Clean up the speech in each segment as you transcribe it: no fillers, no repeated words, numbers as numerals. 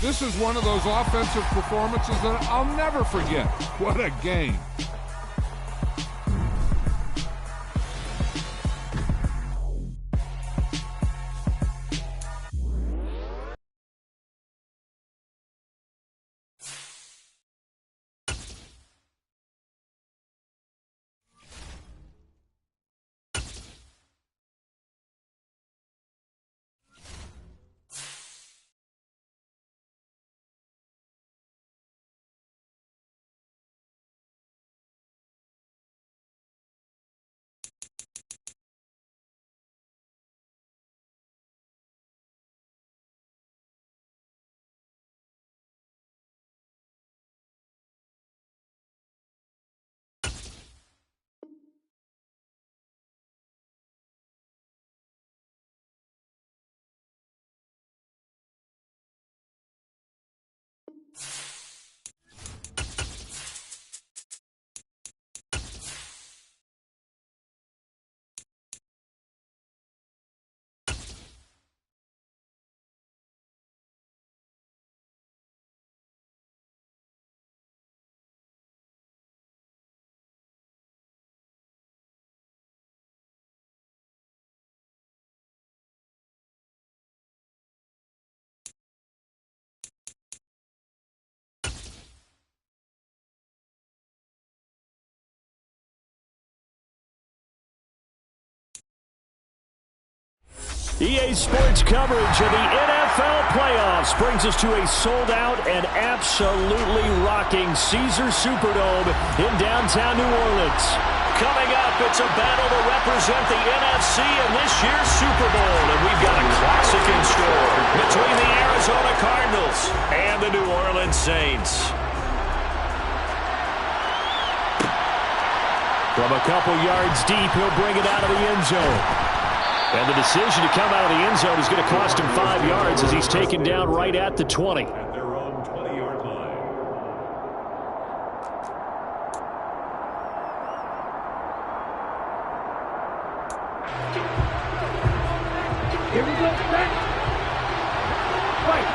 This is one of those offensive performances that I'll never forget. What a game. EA Sports coverage of the NFL playoffs brings us to a sold-out and absolutely rocking Caesars Superdome in downtown New Orleans. Coming up, it's a battle to represent the NFC in this year's Super Bowl, and we've got a classic in store between the Arizona Cardinals and the New Orleans Saints. From a couple yards deep, he'll bring it out of the end zone. And the decision to come out of the end zone is going to cost him 5 yards as he's taken down right at the 20. At their own 20-yard line. Here we go. Back. Right.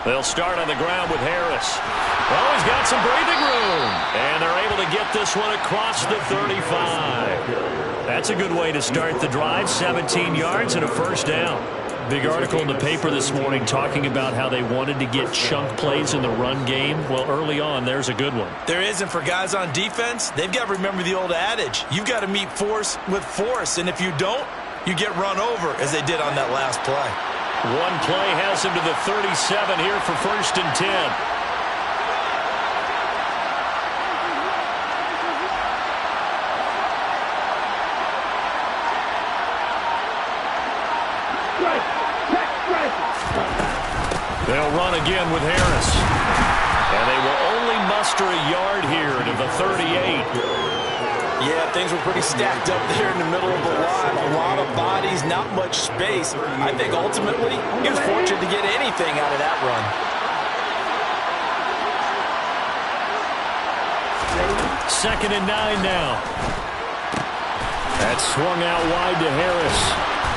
They'll start on the ground with Harris. Well, he's got some breathing room. And they're able to get this one across the 35. That's a good way to start the drive. 17 yards and a first down. Big article in the paper this morning talking about how they wanted to get chunk plays in the run game. Well, early on, there's a good one. There is, and for guys on defense, they've got to remember the old adage. You've got to meet force with force, and if you don't, you get run over, as they did on that last play. One play has him to the 37 here for 1st and 10. They'll run again with Harris. And they will only muster a yard here to the 38. Yeah, things were pretty stacked up there in the middle of the line. A lot of bodies, not much space. I think ultimately he was fortunate to get anything out of that run. Second and 9 now. That's swung out wide to Harris.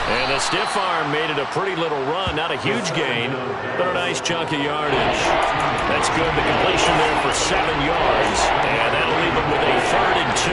And the stiff arm made it a pretty little run. Not a huge gain, but a nice chunk of yardage. That's good. The completion there for 7 yards. And that'll leave them with a 3rd and 2.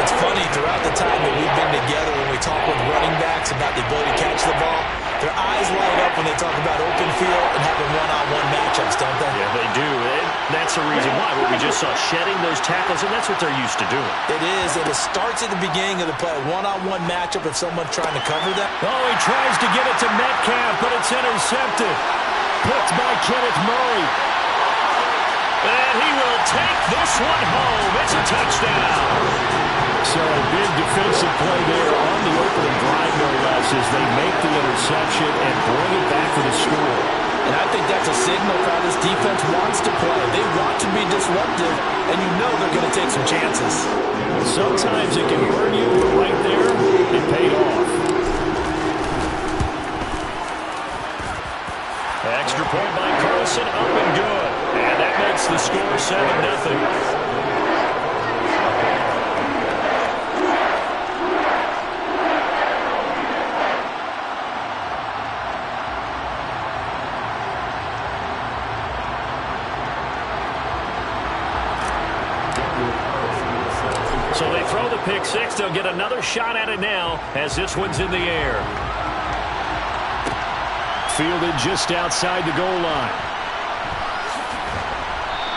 It's funny, throughout the time that we've been together, when we talk with running backs about the ability to catch the ball, their eyes light up when they talk about open field and having one-on-one matchups, don't they? Yeah, they do. And that's the reason why. What we just saw, shedding those tackles, and that's what they're used to doing. It is, and it starts at the beginning of the play. One-on-one matchup if someone's trying to cover that. Oh, he tries to get it to Metcalf, but it's intercepted. Picked by Kenneth Murray. And he will take this one home. It's a touchdown. So a big defensive play there on the opening drive, no less, as they make the interception and bring it back for the score. And I think that's a signal for how this defense wants to play. They want to be disruptive, and you know they're going to take some chances. Sometimes it can burn you, but right there, it paid off. Extra point by Carlson, up and good. And that makes the score 7-0. So they throw the pick six. They'll get another shot at it now as this one's in the air. Fielded just outside the goal line.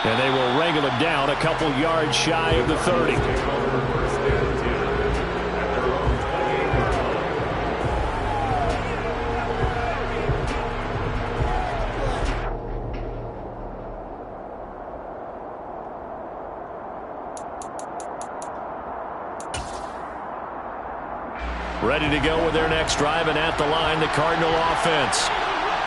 And they will wrangle it down a couple yards shy of the 30. Ready to go with their next drive, and at the line, the Cardinal offense.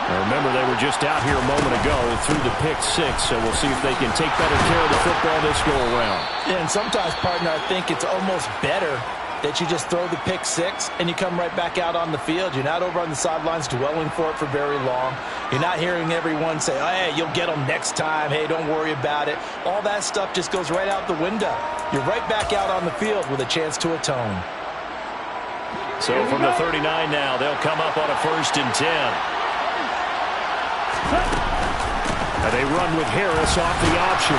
Now remember, they were just out here a moment ago through the pick six, so we'll see if they can take better care of the football this go-around. Yeah, and sometimes, partner, I think it's almost better that you just throw the pick six and you come right back out on the field. You're not over on the sidelines dwelling for it for very long. You're not hearing everyone say, oh, hey, you'll get them next time. Hey, don't worry about it. All that stuff just goes right out the window. You're right back out on the field with a chance to atone. So from the 39 now, they'll come up on a 1st and 10. And they run with Harris off the option.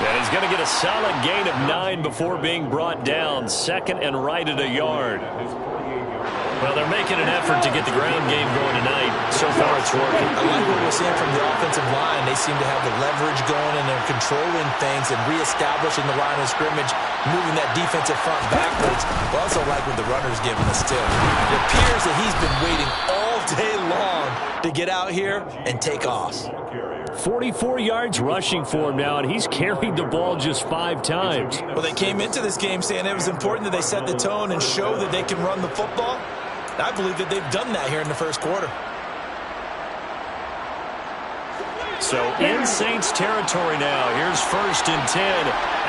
And he's going to get a solid gain of 9 before being brought down. 2nd and right at a yard. Well, they're making an effort to get the ground game going tonight. So far, it's working. I like what we're seeing from the offensive line. They seem to have the leverage going, and they're controlling things and reestablishing the line of scrimmage, moving that defensive front backwards. But also like what the runner's giving us, too. It appears that he's been waiting all day long to get out here and take off. 44 yards rushing for him now, and he's carried the ball just 5 times. Well, they came into this game saying it was important that they set the tone and show that they can run the football. I believe that they've done that here in the first quarter. So in Saints territory now. Here's 1st and 10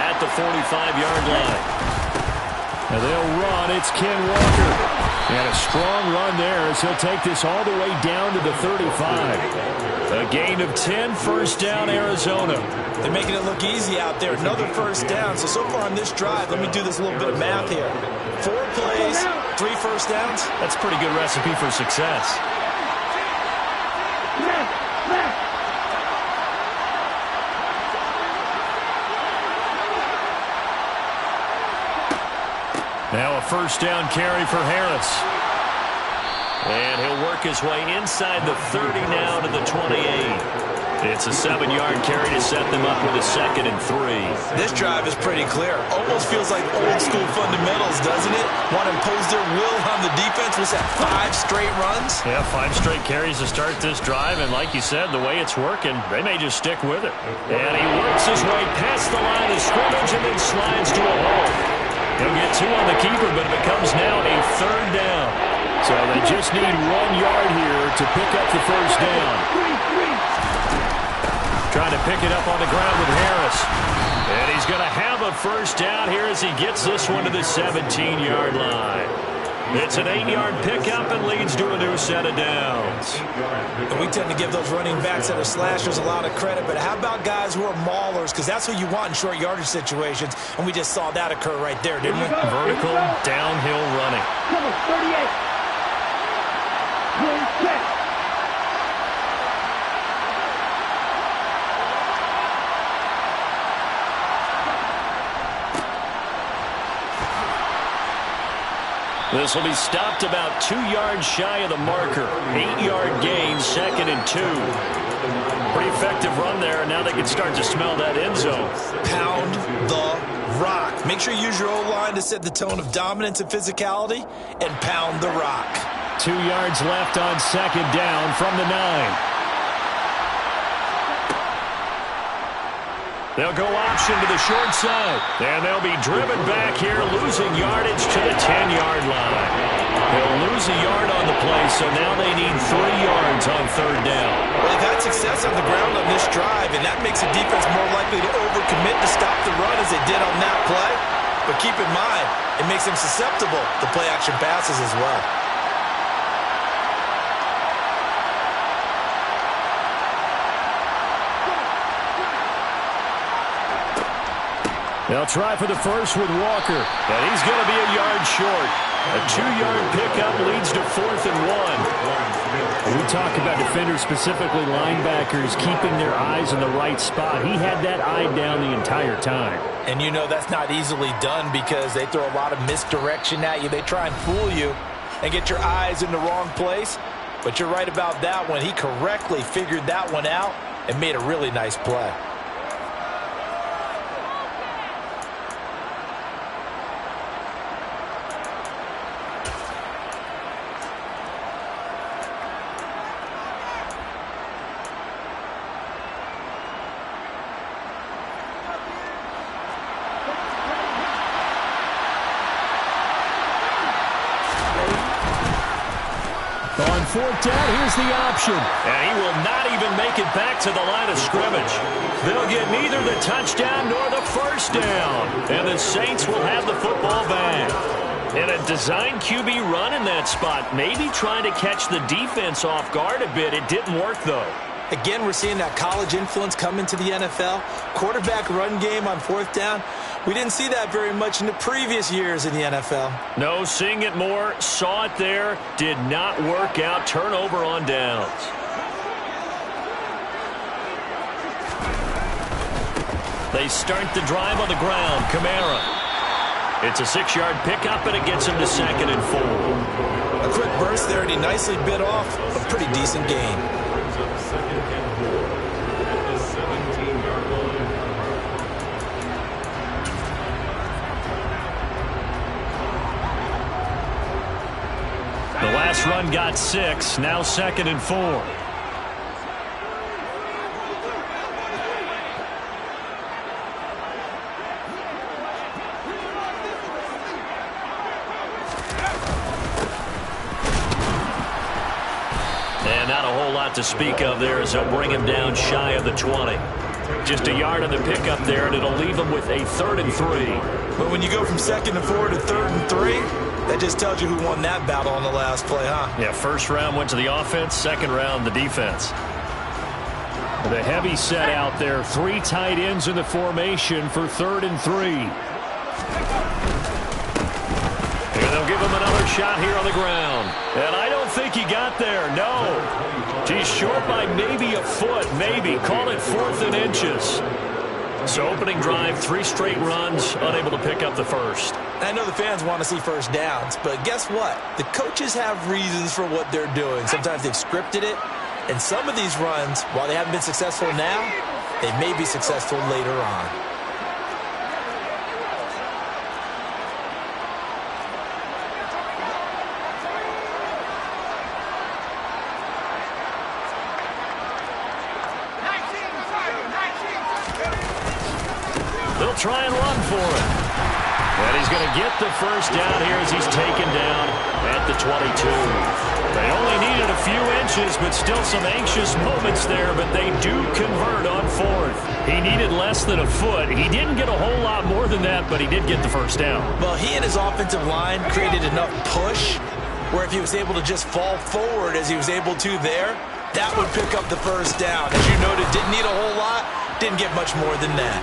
at the 45-yard line. And they'll run. It's Ken Walker. And a strong run there as he'll take this all the way down to the 35. A gain of 10, 1st down, Arizona. They're making it look easy out there. Another 1st down. So far on this drive, let me do this little bit of math here. 4 plays, 3 1st downs. That's a pretty good recipe for success. Now a 1st down carry for Harris. And he'll work his way inside the 30 now to the 28. It's a 7-yard carry to set them up with a 2nd and 3. This drive is pretty clear. Almost feels like old school fundamentals, doesn't it? Want to impose their will on the defense. Was that 5 straight runs? Yeah, 5 straight carries to start this drive. And like you said, the way it's working, they may just stick with it. And he works his way past the line of scrimmage and then slides to a hole. He'll get 2 on the keeper, but it becomes now a 3rd down. So they just need 1 yard here to pick up the 1st down. Trying to pick it up on the ground with Harris. And he's going to have a 1st down here as he gets this one to the 17-yard line. It's an 8-yard pickup and leads to a new set of downs. And we tend to give those running backs that are slashers a lot of credit, but how about guys who are maulers? Because that's what you want in short yardage situations, and we just saw that occur right there, didn't we? Vertical, downhill running. Number 38. Green check. This will be stopped about 2 yards shy of the marker. 8-yard gain, 2nd and 2. Pretty effective run there, and now they can start to smell that end zone. Pound the rock. Make sure you use your O-line to set the tone of dominance and physicality, and pound the rock. 2 yards left on 2nd down from the 9. They'll go option to the short side. And they'll be driven back here, losing yardage to the 10-yard line. They'll lose a yard on the play, so now they need 3 yards on third down. Well, they've had success on the ground on this drive, and that makes the defense more likely to overcommit to stop the run as they did on that play. But keep in mind, it makes them susceptible to play-action passes as well. They'll try for the first with Walker, and he's going to be a yard short. A 2-yard pickup leads to 4th and 1. We talk about defenders, specifically linebackers, keeping their eyes in the right spot. He had that eye down the entire time. And you know that's not easily done because they throw a lot of misdirection at you. They try and fool you and get your eyes in the wrong place. But you're right about that one. He correctly figured that one out and made a really nice play. On 4th down, here's the option. And he will not even make it back to the line of scrimmage. They'll get neither the touchdown nor the first down. And the Saints will have the football back. And a design QB run in that spot, maybe trying to catch the defense off guard a bit. It didn't work, though. Again, we're seeing that college influence come into the NFL. Quarterback run game on 4th down. We didn't see that very much in the previous years in the NFL. No, seeing it more, saw it there, did not work out. Turnover on downs. They start the drive on the ground. Kamara. It's a 6-yard pickup, and it gets him to 2nd and 4. A quick burst there, and he nicely bit off a pretty decent gain. The last run got 6, now 2nd and 4. And not a whole lot to speak of there as they'll bring him down shy of the 20. Just a yard on the pickup there, and it'll leave him with a 3rd and 3. But when you go from 2nd and 4 to 3rd and 3, that just tells you who won that battle on the last play, huh? Yeah, first round went to the offense, second round the defense. The heavy set out there, 3 tight ends in the formation for 3rd and 3. And they'll give him another shot here on the ground. And I don't think he got there, no. He's short by maybe a foot, maybe. Call it 4th and inches. So opening drive, 3 straight runs, unable to pick up the first. I know the fans want to see first downs, but guess what? The coaches have reasons for what they're doing. Sometimes they've scripted it, and some of these runs, while they haven't been successful now, they may be successful later on. They'll try and run for it. And he's going to get the first down here as he's taken down at the 22. They only needed a few inches, but still some anxious moments there, but they do convert on 4th. He needed less than a foot. He didn't get a whole lot more than that, but he did get the first down. Well, he and his offensive line created enough push where if he was able to just fall forward as he was able to there, that would pick up the first down. As you noted, didn't need a whole lot, didn't get much more than that.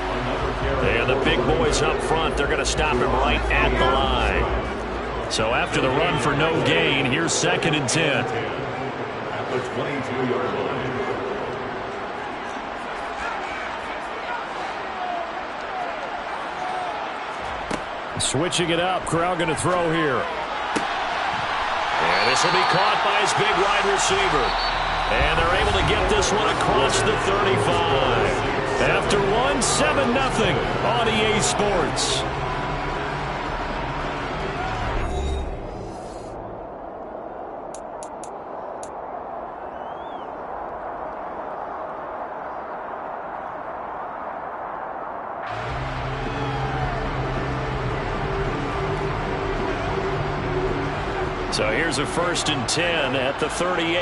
And the big boys up front, they're going to stop him right at the line. So after the run for no gain, here's 2nd and 10. At the 22-yard line. Switching it up, Corral going to throw here. And this will be caught by his big wide receiver. And they're able to get this one across the 35. After 7-0 on EA Sports. So here's a 1st and 10 at the 38.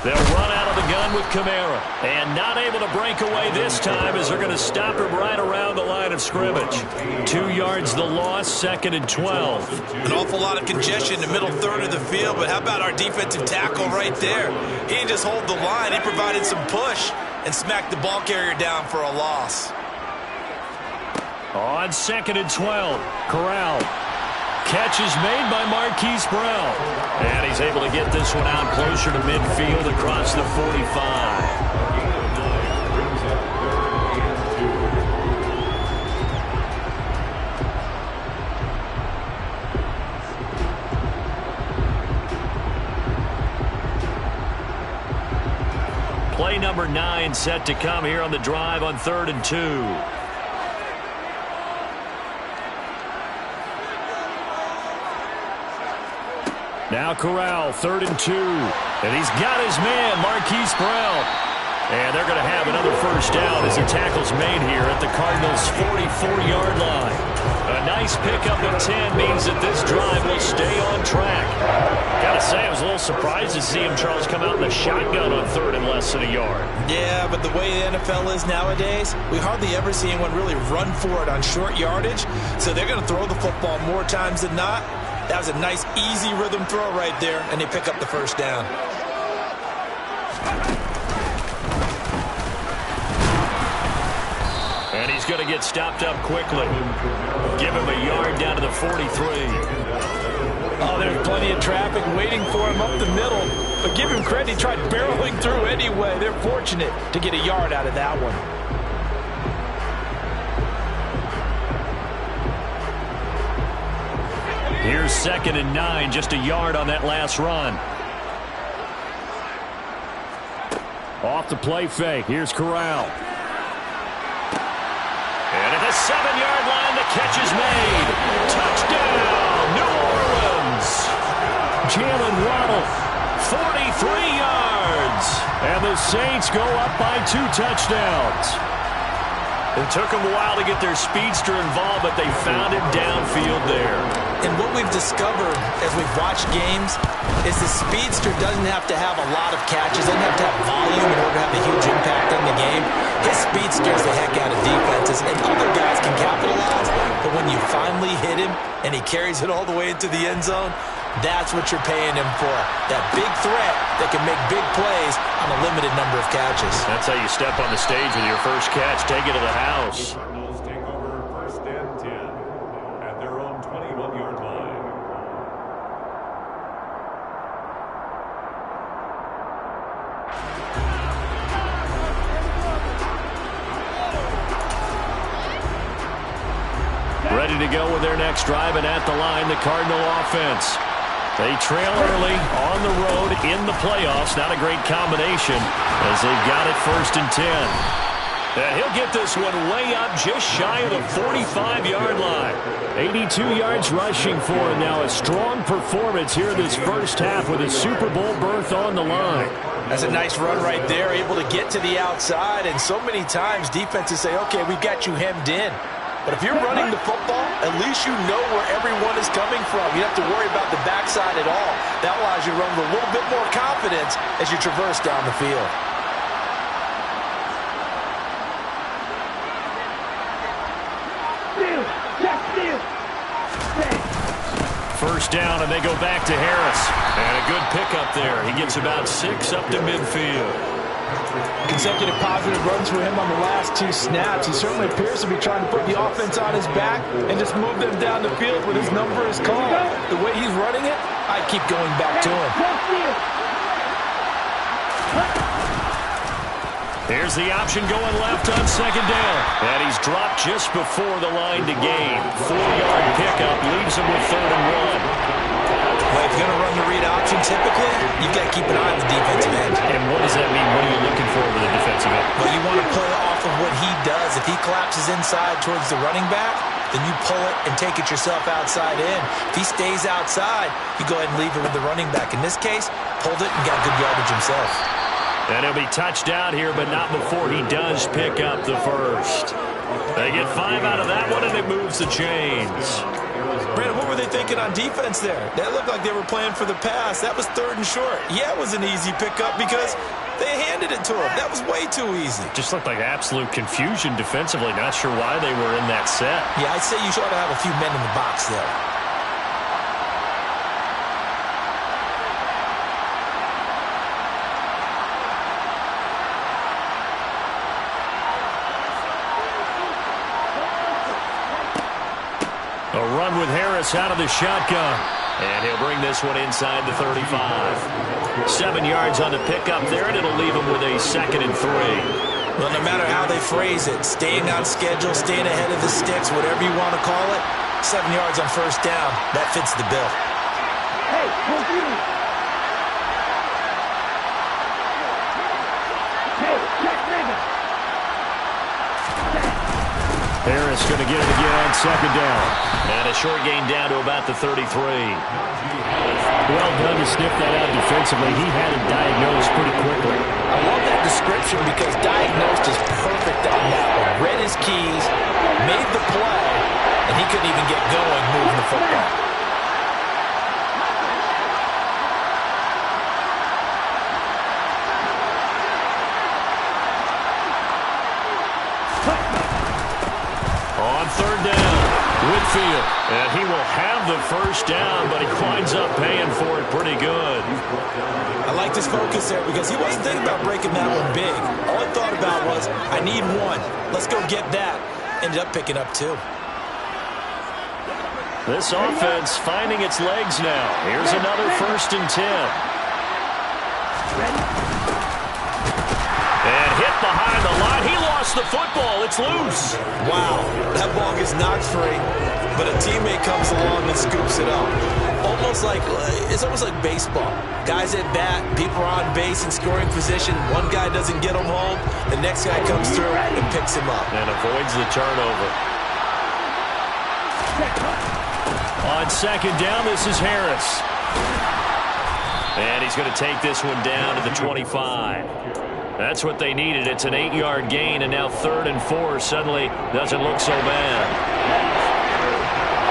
They'll run out of the gun with Kamara. And not able to break away this time as they're going to stop him right around the line of scrimmage. 2 yards the loss, 2nd and 12. An awful lot of congestion in the middle third of the field, but how about our defensive tackle right there? He didn't just hold the line, he provided some push and smacked the ball carrier down for a loss. On 2nd and 12, Corral. Catch is made by Marquise Brown. And he's able to get this one out closer to midfield across the 45. Play number 9 set to come here on the drive on 3rd and 2. Now Corral, 3rd and 2. And he's got his man, Marquise Brown. And they're going to have another 1st down as the tackle's made here at the Cardinals' 44-yard line. A nice pickup of 10 means that this drive will stay on track. Gotta say, I was a little surprised to see him, Charles, come out in the shotgun on 3rd and less than a yard. Yeah, but the way the NFL is nowadays, we hardly ever see anyone really run for it on short yardage. So they're going to throw the football more times than not. That was a nice, easy rhythm throw right there, and they pick up the 1st down. And he's going to get stopped up quickly. Give him a yard down to the 43. Oh, there's plenty of traffic waiting for him up the middle. But give him credit, he tried barreling through anyway. They're fortunate to get a yard out of that one. Here's 2nd and 9, just a yard on that last run. Off the play fake. Here's Corral. And at the 7-yard line, the catch is made. Touchdown, New Orleans. Jalen Waddle, 43 yards. And the Saints go up by 2 touchdowns. It took them a while to get their speedster involved, but they found him downfield there. And what we've discovered as we've watched games is the speedster doesn't have to have a lot of catches, doesn't have to have volume in order to have a huge impact on the game. His speed scares the heck out of defenses, and other guys can capitalize. But when you finally hit him and he carries it all the way into the end zone, that's what you're paying him for. That big threat that can make big plays on a limited number of catches. That's how you step on the stage with your first catch. Take it to the house. Cardinals take over 1st and 10 at their own 21-yard line. Ready to go with their next drive, and at the line, the Cardinal offense. They trail early on the road in the playoffs. Not a great combination as they've got it 1st and 10. And he'll get this one way up just shy of the 45-yard line. 82 yards rushing for him now. A strong performance here this first half with a Super Bowl berth on the line. That's a nice run right there, able to get to the outside. And so many times defenses say, okay, we've got you hemmed in. But if you're running the football, at least you know where everyone is coming from. You don't have to worry about the backside at all. That allows you to run with a little bit more confidence as you traverse down the field. First down, and they go back to Harris. And a good pickup there. He gets about 6 up to midfield. Consecutive positive runs for him on the last 2 snaps. He certainly appears to be trying to put the offense on his back and just move them down the field when his number is called. The way he's running it, I keep going back to him. Here's the option going left on 2nd down. And he's dropped just before the line to gain. 4-yard pickup leaves him with 3rd and 1. Well, if you're going to run the read option, typically, you've got to keep an eye on the defensive end. And what does that mean? What are you looking for with the defensive end? Well, you want to play off of what he does. If he collapses inside towards the running back, then you pull it and take it yourself outside in. If he stays outside, you go ahead and leave it with the running back. In this case, pulled it and got good yardage himself. And he'll be touched out here, but not before he does pick up the first. They get 5 out of that one, and it moves the chains. Brandon, what were they thinking on defense there? That looked like they were playing for the pass. That was 3rd and short. Yeah, it was an easy pickup because they handed it to him. That was way too easy. Just looked like absolute confusion defensively. Not sure why they were in that set. Yeah, I'd say you ought to have a few men in the box there. A run with Harris out of the shotgun. And he'll bring this one inside the 35. 7 yards on the pickup there, and it'll leave him with a 2nd and 3. Well, no matter how they phrase it, staying on schedule, staying ahead of the sticks, whatever you want to call it, 7 yards on first down, that fits the bill. Hey, computer. Hey, check Raven. Harris going to get it again on 2nd down. And a short gain down to about the 33. Well done to sniff that out defensively. He had it diagnosed pretty quickly. I love that description because diagnosed is perfect on that one. Read his keys, made the play, and he couldn't even get going moving the football. On 3rd down, Whitfield. And he will have the first down, but he winds up paying for it pretty good. I like this focus there because he wasn't thinking about breaking that one big. All he thought about was, I need 1. Let's go get that. Ended up picking up 2. This offense finding its legs now. Here's another 1st and 10. And hit behind the line. He lost the football. It's loose. Wow, that ball gets knocked free, but a teammate comes along and scoops it up. It's almost like baseball. Guys at bat, people are on base in scoring position. One guy doesn't get him home. The next guy comes through and picks him up. And avoids the turnover. On 2nd down, this is Harris. And he's going to take this one down to the 25. That's what they needed. It's an 8-yard gain, and now 3rd and 4 suddenly doesn't look so bad.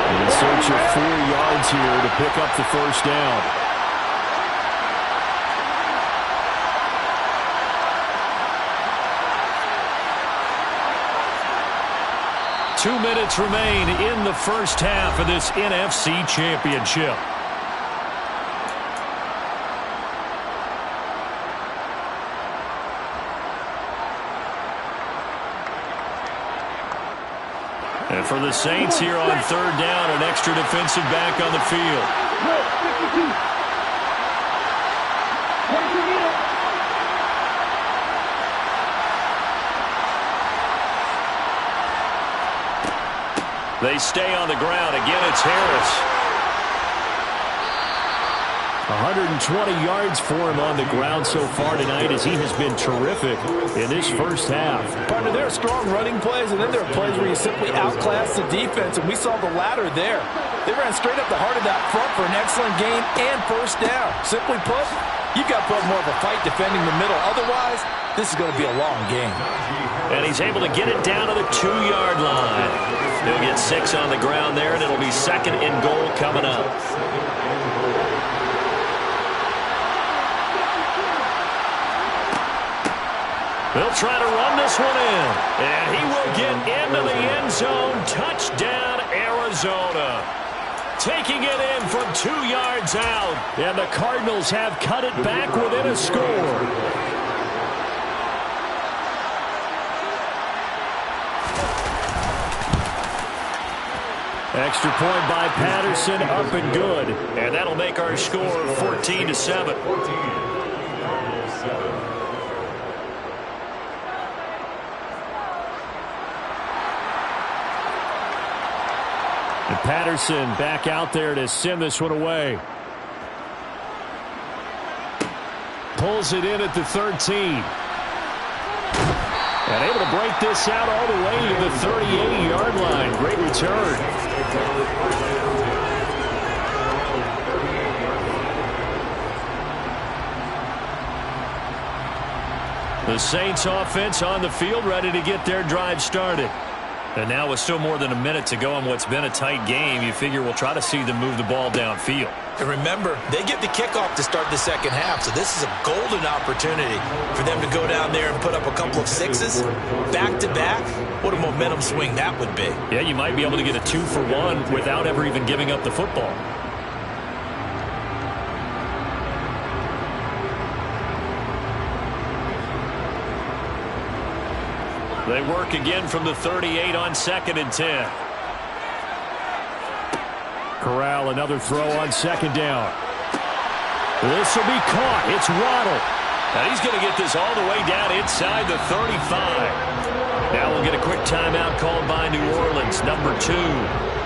In search of 4 yards here to pick up the first down. Two minutes remain in the first half of this NFC Championship. And for the Saints here on 3rd down, an extra defensive back on the field. They stay on the ground. Again, it's Harris. 120 yards for him on the ground so far tonight as he has been terrific in this first half. Partner, there are strong running plays, and then there are plays where you simply outclass the defense, and we saw the latter there. They ran straight up the heart of that front for an excellent gain and first down. Simply put, you've got to put more of a fight defending the middle. Otherwise, this is going to be a long game. And he's able to get it down to the 2-yard line. He'll get 6 on the ground there, and it'll be 2nd and goal coming up. They'll try to run this one in. And he will get into the end zone. Touchdown, Arizona. Taking it in from 2 yards out. And the Cardinals have cut it back within a score. Extra point by Patterson, up and good. And that'll make our score 14-7. And Patterson back out there to send this one away. Pulls it in at the 13. And able to break this out all the way to the 38-yard line. Great return. The Saints offense on the field, ready to get their drive started. And now with still more than a minute to go in what's been a tight game, you figure we'll try to see them move the ball downfield. And remember, they get the kickoff to start the second half, so this is a golden opportunity for them to go down there and put up a couple of sixes back-to-back. What a momentum swing that would be. Yeah, you might be able to get a 2-for-1 without ever even giving up the football. They work again from the 38 on 2nd and 10. Corral, another throw on 2nd down. This will be caught. It's Waddle. Now he's going to get this all the way down inside the 35. Now we'll get a quick timeout called by New Orleans, number 2,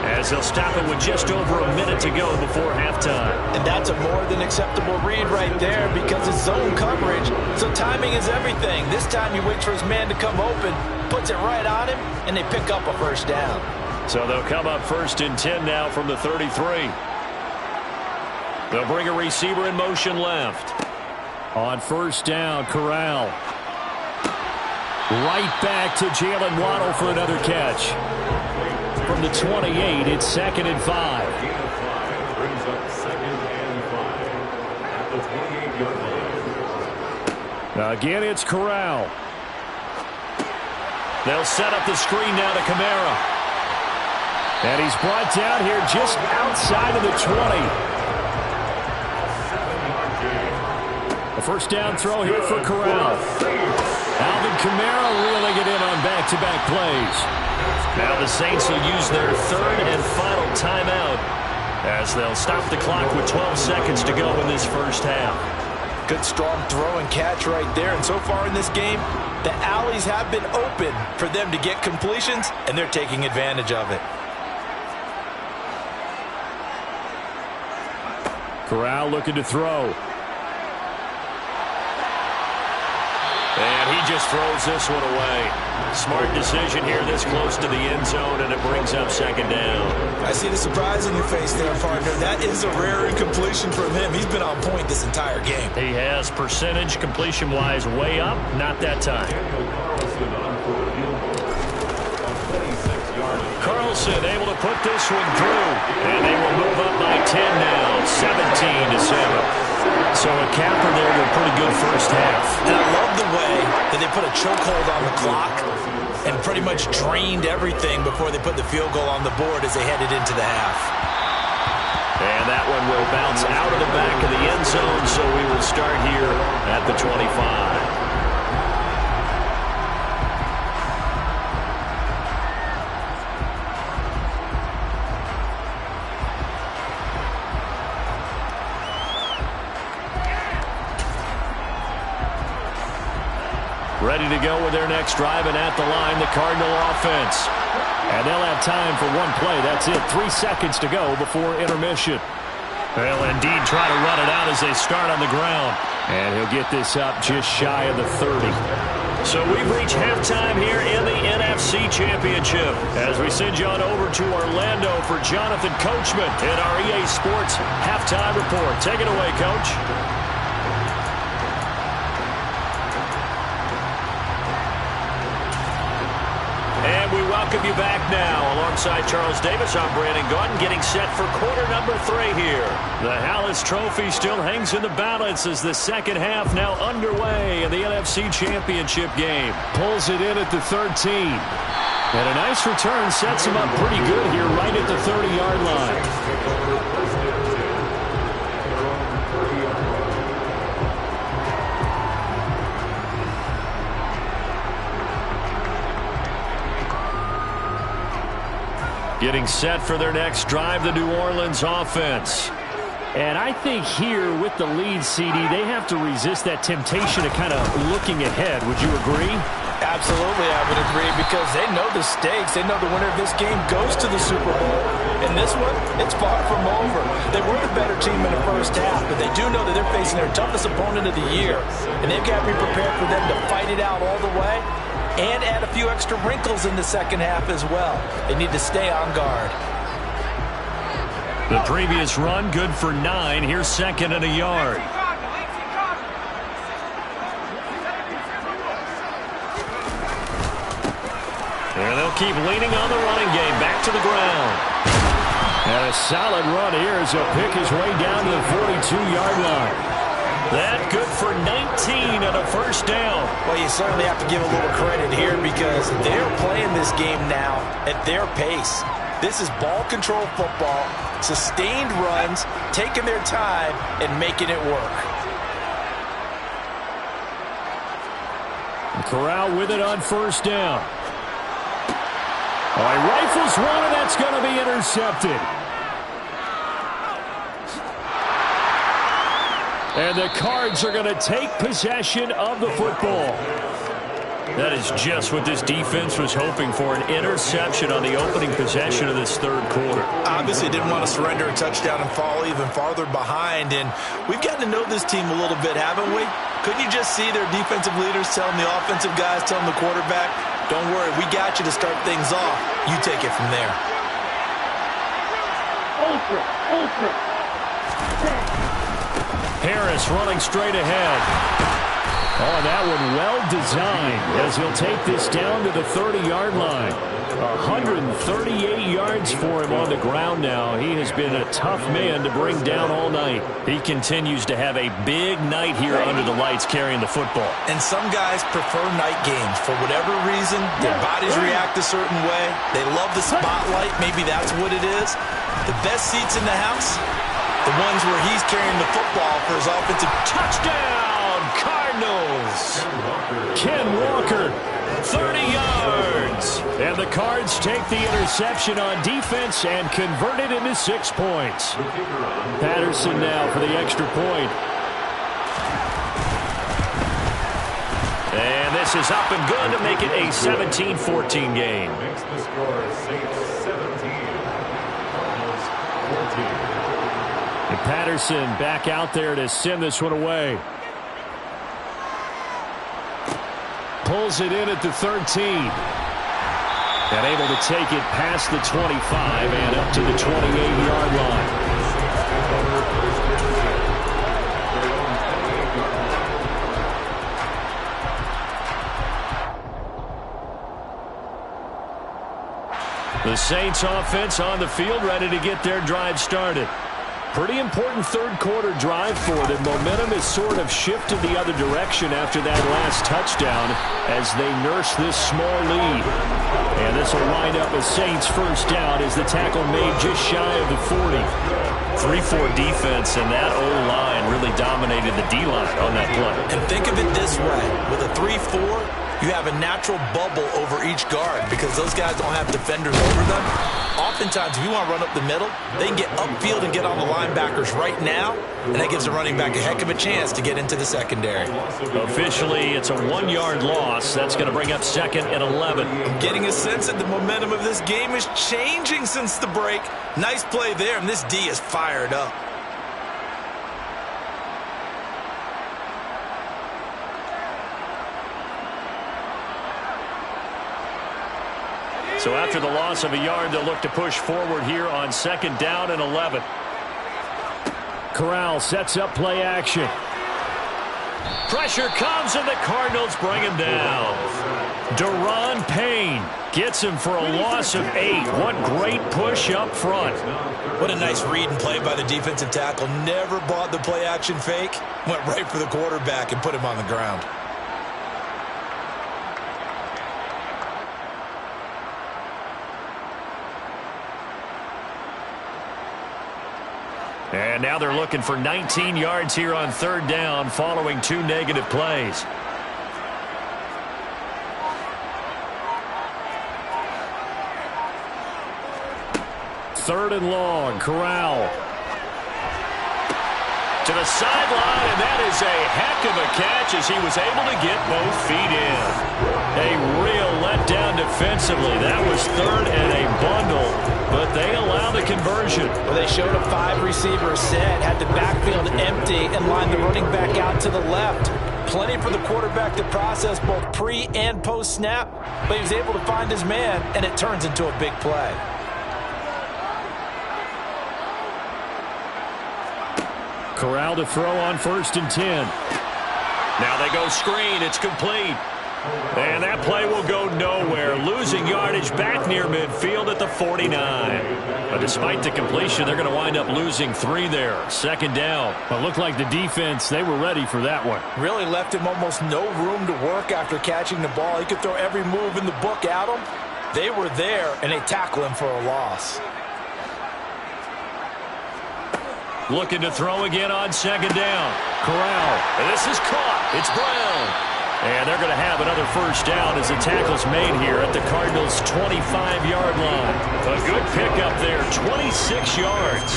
as they'll stop it with just over a minute to go before halftime. And that's a more than acceptable read right there because it's zone coverage, so timing is everything. This time he waits for his man to come open, puts it right on him, and they pick up a first down. So they'll come up 1st and 10 now from the 33. They'll bring a receiver in motion left. On 1st down, Corral. Right back to Jalen Waddle for another catch. From the 28, it's 2nd and 5. Brings up 2nd and 5 at the 28-yard line. Again, it's Corral. They'll set up the screen now to Kamara. And he's brought down here just outside of the 20. A first down throw here for Corral. Alvin Kamara reeling it in on back-to-back plays. Now the Saints will use their 3rd and final timeout as they'll stop the clock with 12 seconds to go in this first half. Good strong throw and catch right there. And so far in this game, the alleys have been open for them to get completions, and they're taking advantage of it. Corral looking to throw. And he just throws this one away. Smart decision here this close to the end zone, and it brings up 2nd down. I see the surprise in your face there, partner. That is a rare incompletion from him. He's been on point this entire game. He has percentage completion-wise way up. Not that time. Carlson able to put this one through. And they will move up by 10 now. 17-7. So a capper there with a pretty good first half. And I love the way that they put a chokehold on the clock and pretty much drained everything before they put the field goal on the board as they headed into the half. And that one will bounce out of the back of the end zone, so we will start here at the 25. Ready to go with their next drive, and at the line, the Cardinal offense. And they'll have time for one play. That's it. 3 seconds to go before intermission. They'll indeed try to run it out as they start on the ground. And he'll get this up just shy of the 30. So we've reached halftime here in the NFC Championship as we send you on over to Orlando for Jonathan Coachman in our EA Sports Halftime Report. Take it away, Coach. And we welcome you back now. Alongside Charles Davis, I'm Brandon Gaudin, getting set for quarter number 3 here. The Hallis Trophy still hangs in the balance as the second half now underway in the NFC Championship game. Pulls it in at the 13. And a nice return sets him up pretty good here right at the 30-yard line. Getting set for their next drive, the New Orleans offense. And I think here with the lead, CD, they have to resist that temptation of kind of looking ahead. Would you agree? Absolutely, I would agree, because they know the stakes. They know the winner of this game goes to the Super Bowl. And this one, it's far from over. They were the better team in the first half, but they do know that they're facing their toughest opponent of the year. And they've got to be prepared for them to fight it out all the way and add a few extra wrinkles in the second half as well. They need to stay on guard. The previous run, good for 9. Here's 2nd and a yard. And they'll keep leaning on the running game. Back to the ground. And a solid run here as he'll pick his way down to the 42-yard line. That good for 19 and a first down. Well, you certainly have to give a little credit here because they're playing this game now at their pace. This is ball control football, sustained runs, taking their time, and making it work. Corral with it on first down. Oh, he rifles one, and that's going to be intercepted. And the Cards are going to take possession of the football. That is just what this defense was hoping for, an interception on the opening possession of this third quarter. Obviously didn't want to surrender a touchdown and fall even farther behind, and we've gotten to know this team a little bit, haven't we? Couldn't you just see their defensive leaders telling the offensive guys, telling the quarterback, don't worry, we got you to start things off. You take it from there. Harris running straight ahead. Oh, that one well designed as he'll take this down to the 30-yard line. 138 yards for him on the ground now. He has been a tough man to bring down all night. He continues to have a big night here under the lights carrying the football. And some guys prefer night games. For whatever reason, their bodies react a certain way. They love the spotlight. Maybe that's what it is. The best seats in the house, the ones where he's carrying the football for his offensive touchdown. Cardinals. Ken Walker, 30 yards. And the Cards take the interception on defense and convert it into 6 points. Patterson now for the extra point. And this is up and good to make it a 17-14 game. Makes the score Saints 17, Cardinals 14. And Patterson back out there to send this one away. Pulls it in at the 13. And able to take it past the 25 and up to the 28-yard line. The Saints offense on the field, ready to get their drive started. Pretty important third quarter drive for them. Momentum has sort of shifted the other direction after that last touchdown as they nurse this small lead. And this will wind up a Saints first down as the tackle made just shy of the 40. 3-4 defense, and that O-line really dominated the D-line on that play. And think of it this way. With a 3-4, you have a natural bubble over each guard because those guys don't have defenders over them. Oftentimes, if you want to run up the middle, they can get upfield and get on the linebackers right now, and that gives the running back a heck of a chance to get into the secondary. Officially, it's a 1-yard loss. That's going to bring up 2nd and 11. I'm getting a sense that the momentum of this game is changing since the break. Nice play there, and this D is fired up. So after the loss of a yard, they'll look to push forward here on 2nd down and 11. Corral sets up play action. Pressure comes, and the Cardinals bring him down. Deron Payne gets him for a loss of 8. What great push up front. What a nice read and play by the defensive tackle. Never bought the play action fake. Went right for the quarterback and put him on the ground. And now they're looking for 19 yards here on 3rd down following 2 negative plays. Third and long, Corral. To the sideline, and that is a heck of a catch as he was able to get both feet in. A real letdown defensively. That was 3rd and a bundle, but they allow the conversion. Well, they showed a 5-receiver set, had the backfield empty, and lined the running back out to the left. Plenty for the quarterback to process both pre- and post-snap, but he was able to find his man, and it turns into a big play. Corral to throw on 1st and 10. Now they go screen. It's complete. And that play will go nowhere, losing yardage back near midfield at the 49. But despite the completion, they're going to wind up losing 3 there. 2nd down. But looked like the defense, they were ready for that one. Really left him almost no room to work after catching the ball. He could throw every move in the book at him. They were there, and they tackle him for a loss. Looking to throw again on 2nd down. Corral. And this is caught. It's Brown. And they're going to have another 1st down as the tackle's made here at the Cardinals' 25-yard line. A good pickup there, 26 yards.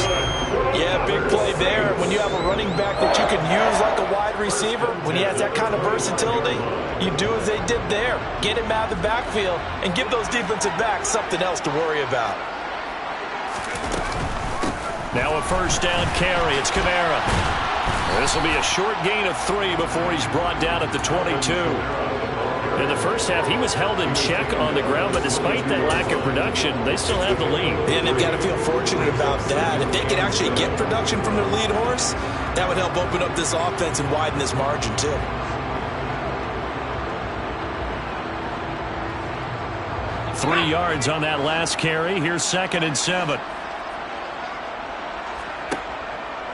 Yeah, big play there. When you have a running back that you can use like a wide receiver, when he has that kind of versatility, you do as they did there. Get him out of the backfield and give those defensive backs something else to worry about. Now a 1st down carry. It's Kamara. This will be a short gain of 3 before he's brought down at the 22. In the first half, he was held in check on the ground, but despite that lack of production, they still have the lead. And they've got to feel fortunate about that. If they could actually get production from their lead horse, that would help open up this offense and widen this margin too. Three yards on that last carry. Here's 2nd and 7.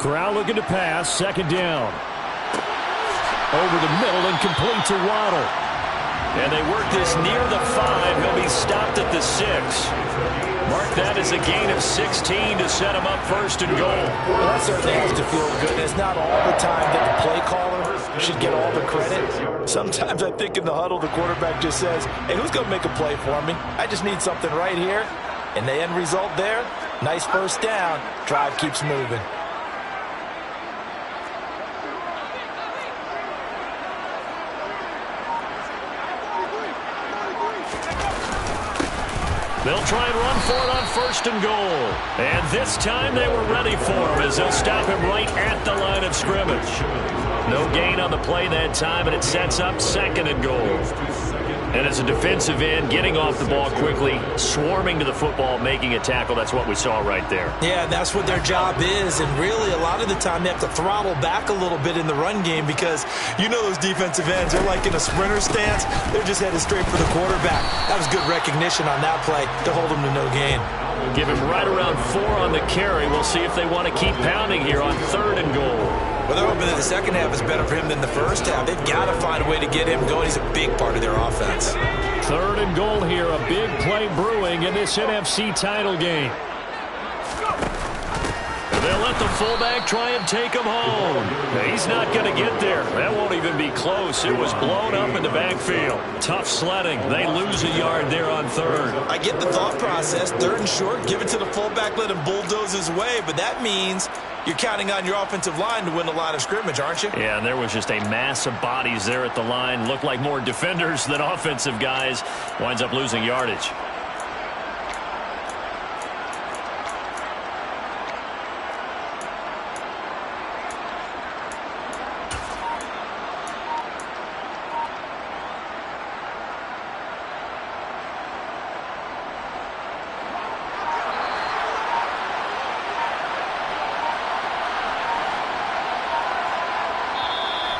Corral looking to pass. 2nd down. Over the middle and complete to Waddle. And they work this near the 5. He'll be stopped at the 6. Mark that as a gain of 16 to set him up 1st and goal. Well, that certainly has to feel good. It's not all the time that the play caller should get all the credit. Sometimes I think in the huddle, the quarterback just says, hey, who's going to make a play for me? I just need something right here. And the end result there, nice 1st down. Drive keeps moving. They'll try and run for it on 1st and goal. And this time they were ready for him as they'll stop him right at the line of scrimmage. No gain on the play that time, and it sets up 2nd and goal. And as a defensive end, getting off the ball quickly, swarming to the football, making a tackle, that's what we saw right there. Yeah, that's what their job is, and really a lot of the time they have to throttle back a little bit in the run game because you know those defensive ends, they're like in a sprinter stance. They're just headed straight for the quarterback. That was good recognition on that play to hold them to no gain. Give him right around 4 on the carry. We'll see if they want to keep pounding here on 3rd and goal. Well, they're hoping that the second half is better for him than the first half. They've got to find a way to get him going. He's a big part of their offense. 3rd and goal here. A big play brewing in this NFC title game. They'll let the fullback try and take him home. He's not going to get there. That won't even be close. It was blown up in the backfield. Tough sledding. They lose a yard there on 3rd. I get the thought process. 3rd and short, give it to the fullback, let him bulldoze his way. But that means you're counting on your offensive line to win the line of scrimmage, aren't you? Yeah, and there was just a mass of bodies there at the line. Looked like more defenders than offensive guys. Winds up losing yardage.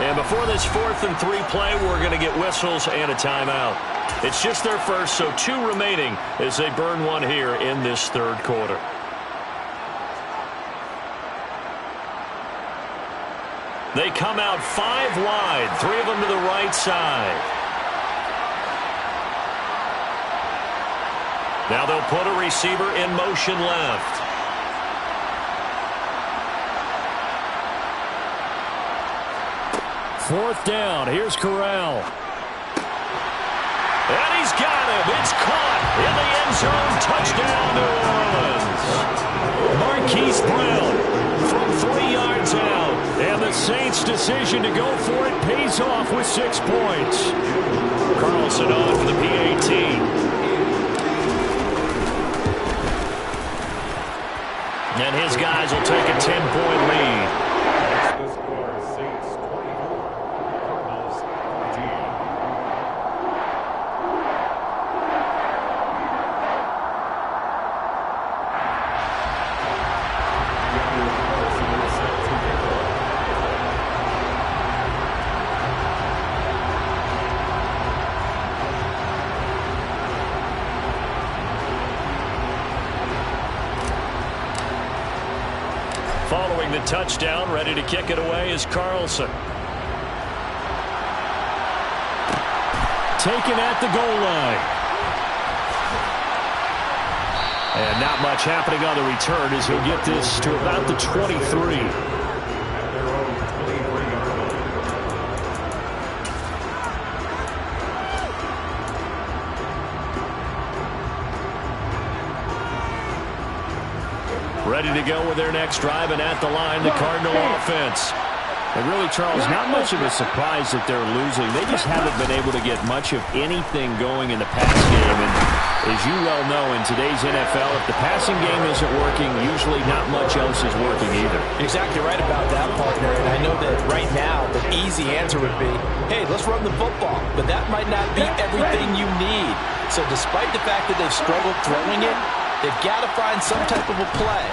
And before this 4th and 3 play, we're going to get whistles and a timeout. It's just their first, so 2 remaining as they burn one here in this 3rd quarter. They come out 5 wide, 3 of them to the right side. Now they'll put a receiver in motion left. Fourth down. Here's Corral. And he's got him. It's caught in the end zone. Touchdown, New Orleans. Marquise Brown from 3 yards out. And the Saints' decision to go for it pays off with 6 points. Carlson on for the PAT. And his guys will take a 10-point lead. Following the touchdown, ready to kick it away is Carlson. Taken at the goal line. And not much happening on the return as he'll get this to about the 23. Ready to go with their next drive, and at the line, the Cardinal offense. And really, Charles, not much of a surprise that they're losing. They just haven't been able to get much of anything going in the pass game. And as you well know, in today's NFL, if the passing game isn't working, usually not much else is working either. Exactly right about that, partner. And I know that right now, the easy answer would be, hey, let's run the football. But that might not be everything you need. So despite the fact that they've struggled throwing it, they've got to find some type of a play,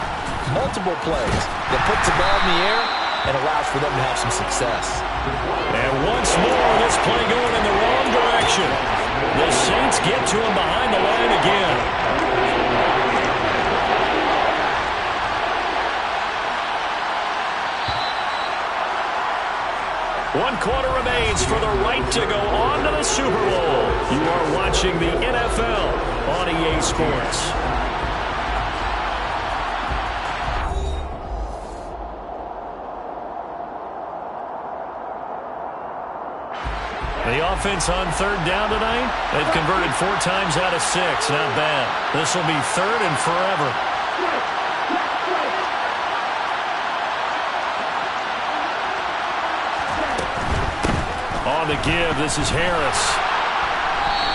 multiple plays, that puts the ball in the air and allows for them to have some success. And once more, this play going in the wrong direction. The Saints get to him behind the line again. One quarter remains for the right to go on to the Super Bowl. You are watching the NFL on EA Sports. The offense on third down tonight, they've converted 4 times out of 6. Not bad. This will be third and forever. On the give, this is Harris.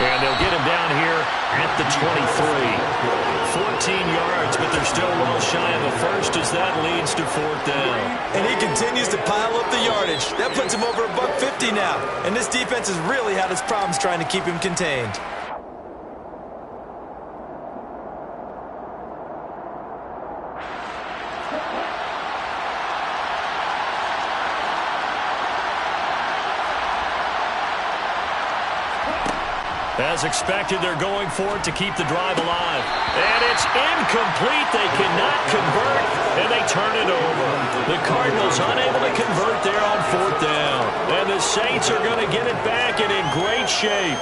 And they'll get him down here at the 23. 14 yards, but they're still well shy of the first as that leads to 4th down. And he continues to pile up the yardage. That puts him over $150 now. And this defense has really had its problems trying to keep him contained. As expected, they're going for it to keep the drive alive. And it's incomplete. They cannot convert, and they turn it over. The Cardinals unable to convert there on 4th down. And the Saints are going to get it back and in great shape.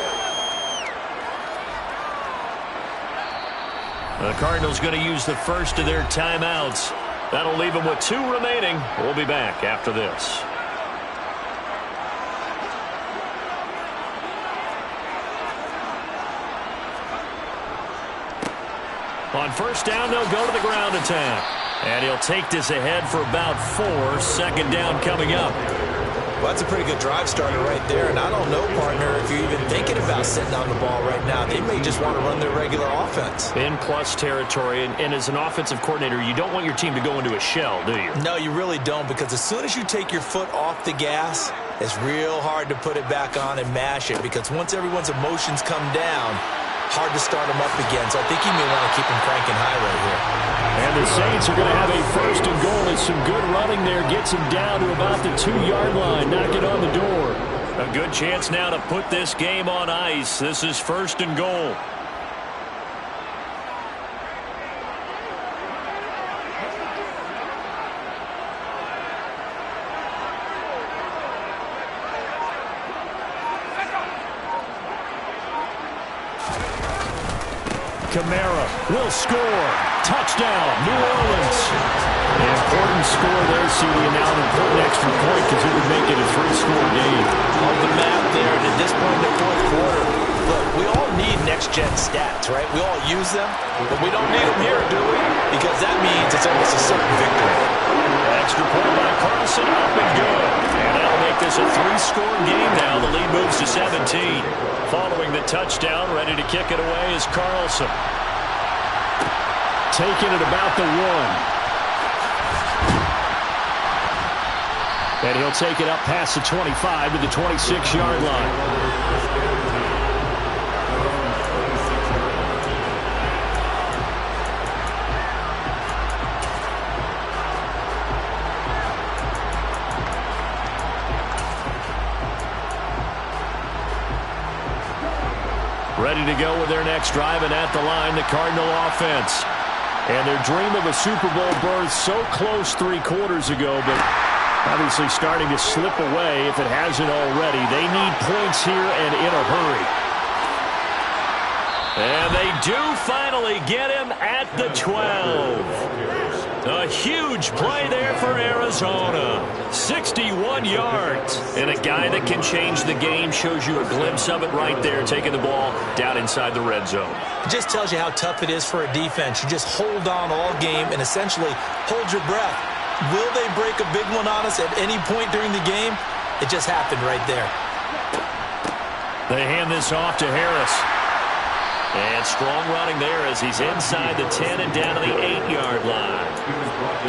The Cardinals going to use the first of their timeouts. That'll leave them with 2 remaining. We'll be back after this. On 1st down, they'll go to the ground attack. And he'll take this ahead for about 4. 2nd down coming up. Well, that's a pretty good drive starter right there. And I don't know, partner, if you're even thinking about sitting on the ball right now. They may just want to run their regular offense. In plus territory. And as an offensive coordinator, you don't want your team to go into a shell, do you? No, you really don't, because as soon as you take your foot off the gas, it's real hard to put it back on and mash it. Because once everyone's emotions come down, hard to start them up again. So I think you may want to keep them cranking high right here. And the Saints are going to have a 1st and goal as some good running there gets him down to about the 2-yard line. Knock it on the door. A good chance now to put this game on ice. This is 1st and goal. Kamara will score. Touchdown, New Orleans. An important score there, CD, and now an important extra point because it would make it a 3-score game. On the map there, and at this point in the 4th quarter, look, we all need next-gen stats, right? We all use them, but we don't need them here, do we? Because that means it's almost a certain victory. Extra point by Carlson, up and good. And that'll make this a 3-score game now. The lead moves to 17. Following the touchdown, ready to kick it away is Carlson. Taking it about the 1. And he'll take it up past the 25 to the 26-yard line. Ready to go with their next drive, and at the line, the Cardinal offense. And their dream of a Super Bowl berth so close 3 quarters ago, but obviously starting to slip away if it hasn't already. They need points here and in a hurry. And they do finally get him at the 12. A huge play there for Arizona. 61 yards. And a guy that can change the game shows you a glimpse of it right there, taking the ball down inside the red zone. It just tells you how tough it is for a defense. You just hold on all game and essentially hold your breath. Will they break a big one on us at any point during the game? It just happened right there. They hand this off to Harris. And strong running there as he's inside the 10 and down to the 8-yard line.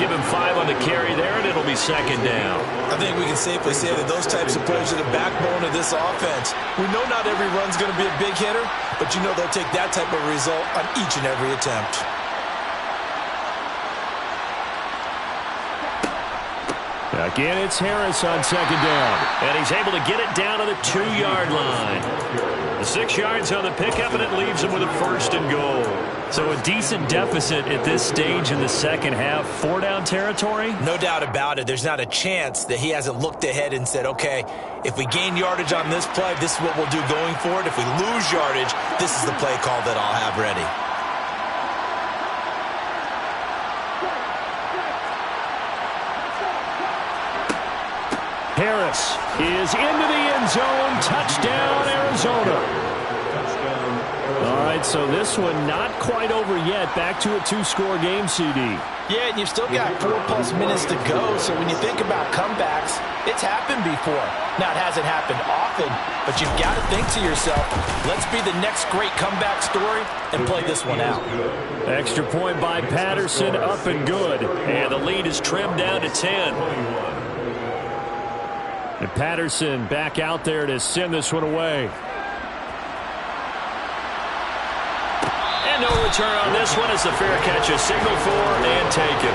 Give him 5 on the carry there, and it'll be second down. I think we can safely say that those types of plays are the backbone of this offense. We know not every run's going to be a big hitter, but you know they'll take that type of result on each and every attempt. Again, it's Harris on second down. And he's able to get it down to the 2-yard line. The 6 yards on the pickup, and it leaves him with a first and goal. So a decent deficit at this stage in the second half. 4-down territory? No doubt about it. There's not a chance that he hasn't looked ahead and said, okay, if we gain yardage on this play, this is what we'll do going forward. If we lose yardage, this is the play call that I'll have ready. Harris is into the end zone. Touchdown, Arizona. All right, so this one not quite over yet. Back to a 2-score game, CD. Yeah, and you've still got 4+ minutes to go. So when you think about comebacks, it's happened before. Now, it hasn't happened often, but you've got to think to yourself, let's be the next great comeback story and play this one out. Extra point by Patterson, up and good. And the lead is trimmed down to 10. And Patterson back out there to send this one away. And no return on this one as the fair catch is signaled for and taken.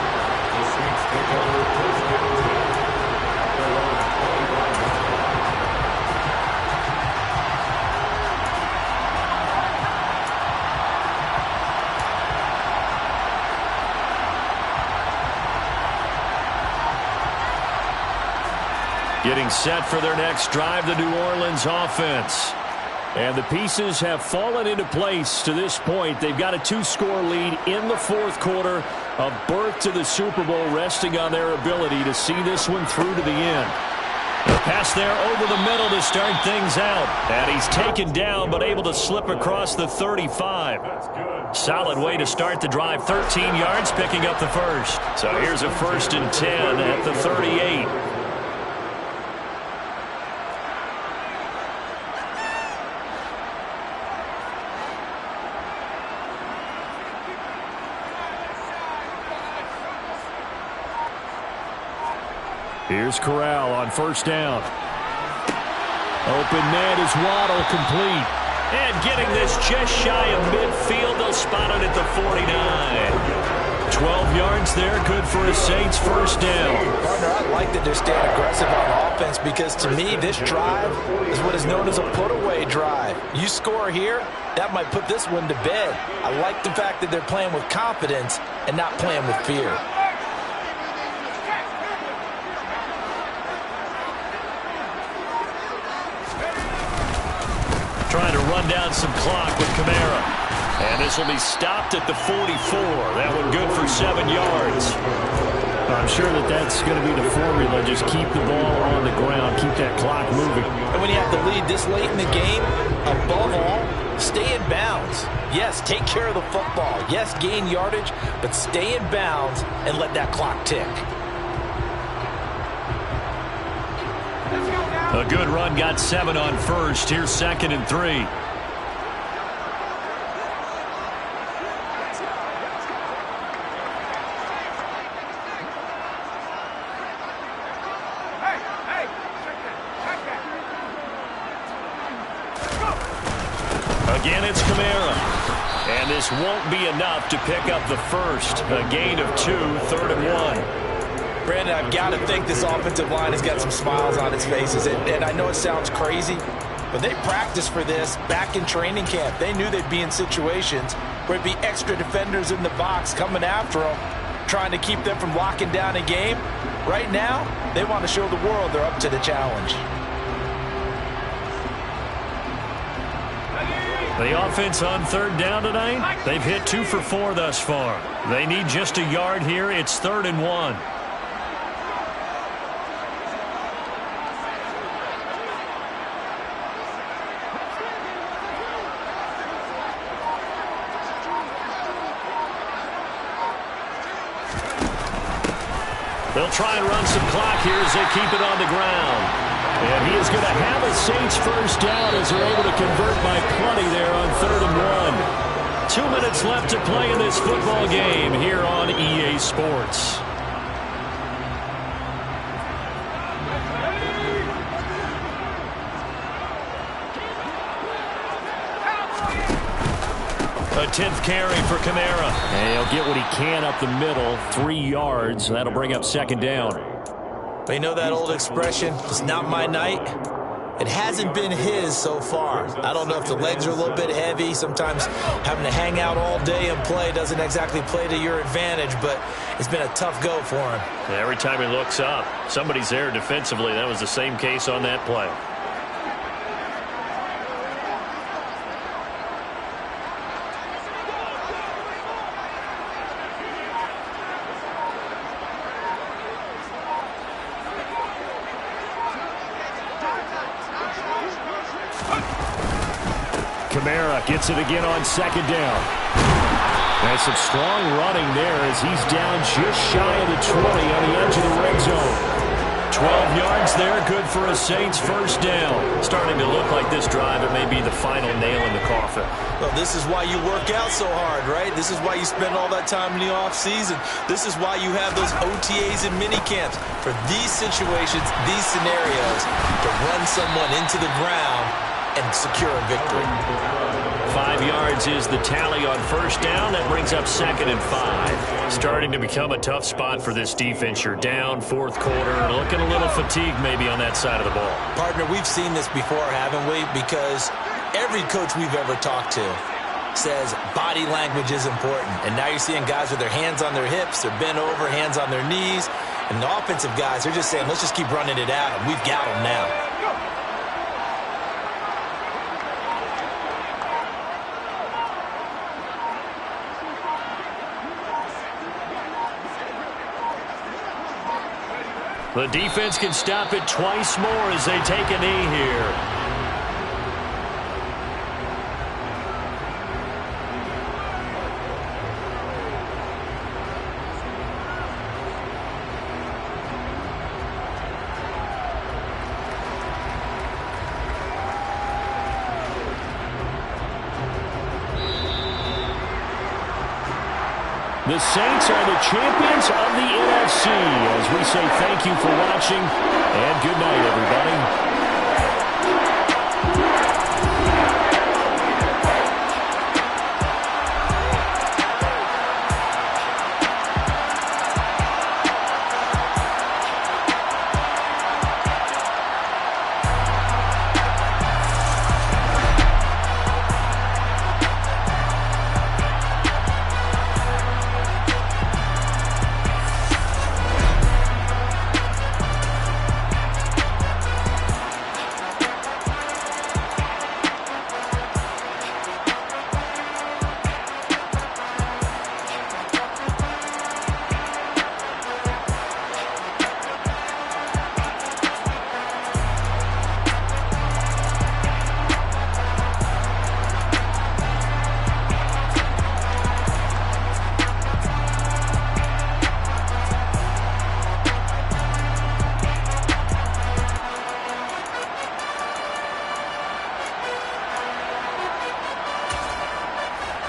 Getting set for their next drive, the New Orleans offense. And the pieces have fallen into place to this point. They've got a 2-score lead in the fourth quarter. A berth to the Super Bowl resting on their ability to see this one through to the end. The pass there over the middle to start things out. And he's taken down but able to slip across the 35. Solid way to start the drive. 13 yards picking up the first. So here's a 1st and 10 at the 38. Here's Corral on 1st down. Open man is Waddle, complete. And getting this just shy of midfield, they'll spot it at the 49. 12 yards there, good for a Saints 1st down. Partner, I like that they're staying aggressive on offense because to me, this drive is what is known as a put-away drive. You score here, that might put this one to bed. I like the fact that they're playing with confidence and not playing with fear. Trying to run down some clock with Kamara. And this will be stopped at the 44. That one good for 7 yards. I'm sure that that's going to be the formula. Just keep the ball on the ground. Keep that clock moving. And when you have the lead this late in the game, above all, stay in bounds. Yes, take care of the football. Yes, gain yardage, but stay in bounds and let that clock tick. A good run, got 7 on 1st. Here's 2nd and 3. Again, it's Kamara. And this won't be enough to pick up the first. A gain of 2, 3rd and 1. Brandon, I've got to think this offensive line has got some smiles on its faces. And I know it sounds crazy, but they practiced for this back in training camp. They knew they'd be in situations where it'd be extra defenders in the box coming after them, trying to keep them from locking down a game. Right now, they want to show the world they're up to the challenge. The offense on third down tonight, they've hit 2 for 4 thus far. They need just a yard here. It's 3rd and 1. They'll try and run some clock here as they keep it on the ground. And he is going to have a Saints first down as they're able to convert by plenty there on 3rd and 1. 2 minutes left to play in this football game here on EA Sports. A 10th carry for Kamara. And he'll get what he can up the middle, 3 yards. That'll bring up 2nd down. But you know that old expression, it's not my night? It hasn't been his so far. I don't know if the legs are a little bit heavy. Sometimes having to hang out all day and play doesn't exactly play to your advantage, but it's been a tough go for him. Yeah, every time he looks up, somebody's there defensively. That was the same case on that play. Kamara gets it again on 2nd down. And some strong running there as he's down just shy of the 20 on the edge of the red zone. 12 yards there, good for a Saints first down. Starting to look like this drive, it may be the final nail in the coffin. Well, this is why you work out so hard, right? This is why you spend all that time in the offseason. This is why you have those OTAs and mini camps. For these situations, these scenarios, to run someone into the ground and secure a victory. 5 yards is the tally on first down. That brings up 2nd and 5. Starting to become a tough spot for this defense. You're down 4th quarter. Looking a little fatigued maybe on that side of the ball. Partner, we've seen this before, haven't we? Because every coach we've ever talked to says body language is important. And now you're seeing guys with their hands on their hips, they're bent over, hands on their knees. And the offensive guys, they're just saying, let's just keep running it out. And we've got them now. The defense can stop it twice more as they take a knee here. The Saints are the champions of the NFC. As we say thank you for watching, and good night, everybody.